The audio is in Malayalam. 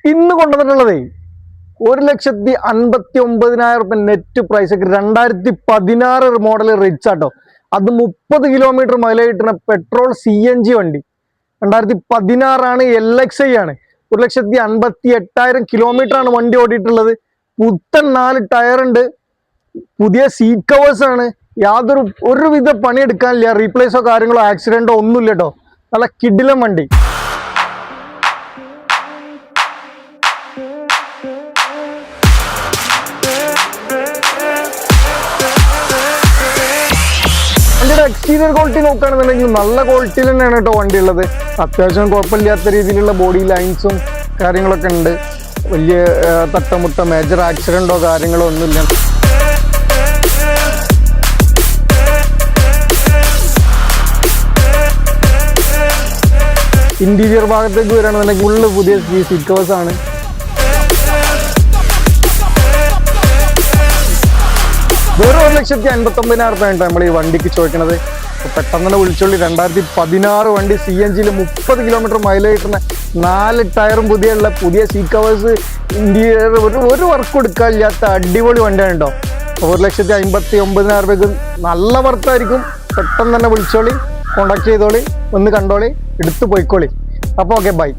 ഇന്ന് കൊണ്ടുവന്നിട്ടുള്ളതേ 1,59,000 നെറ്റ് പ്രൈസ് ഒക്കെ 2016 മോഡൽ റിച്ച് ആട്ടോ. അത് 30 കിലോമീറ്റർ മൈലേജ് കിട്ടുന്ന പെട്രോൾ CNG വണ്ടി. 2016 LXI ആണ്. 1,58,000 കിലോമീറ്റർ ആണ് വണ്ടി ഓടിയിട്ടുള്ളത്. പുത്തൻ 4 ടയർ ഉണ്ട്. പുതിയ സീറ്റ് കവേഴ്സ് ആണ്. ഒരുവിധ പണിയെടുക്കാനില്ല. റീപ്ലേസോ കാര്യങ്ങളോ ആക്സിഡന്റോ ഒന്നുമില്ല കേട്ടോ. നല്ല കിടിലം വണ്ടി. വണ്ടിയുടെ എക്സ്റ്റീരിയർ ക്വാളിറ്റി നോക്കുകയാണെന്നുണ്ടെങ്കിൽ നല്ല ക്വാളിറ്റിയിൽ തന്നെയാണ് കേട്ടോ വണ്ടി ഉള്ളത്. അത്യാവശ്യം കുഴപ്പമില്ലാത്ത രീതിയിലുള്ള ബോഡി ലൈൻസും കാര്യങ്ങളൊക്കെ ഉണ്ട്. വലിയ തട്ടമുട്ട മേജർ ആക്സിഡന്റോ കാര്യങ്ങളോ ഒന്നുമില്ല. ഇന്റീരിയർ ഭാഗത്തേക്ക് വരികയാണെന്നുണ്ടെങ്കിൽ ഉള്ള പുതിയ സീറ്റ് കവേഴ്സ് ആണ്. വെറും 1,59,000 നമ്മൾ ഈ വണ്ടിക്ക് ചോദിക്കണത്. പെട്ടെന്ന് തന്നെ വിളിച്ചോളി. 2016 വണ്ടി CNGയിൽ 30 കിലോമീറ്റർ മൈലേജ് കിട്ടുന്ന 4 ടയറും പുതിയ സീറ്റ് കവേഴ്സ്, ഇന്റീരിയർ ഒരു വർക്ക് കൊടുക്കാനില്ലാത്ത അടിപൊളി വണ്ടിയാണ് കേട്ടോ. 1,59,000 നല്ല വർത്തായിരിക്കും. പെട്ടെന്ന് തന്നെ വിളിച്ചോളി, കോണ്ടാക്ട് ചെയ്തോളി, ഒന്ന് കണ്ടോളി, എടുത്ത് പോയിക്കോളി. അപ്പോൾ ഓക്കെ, ബൈ.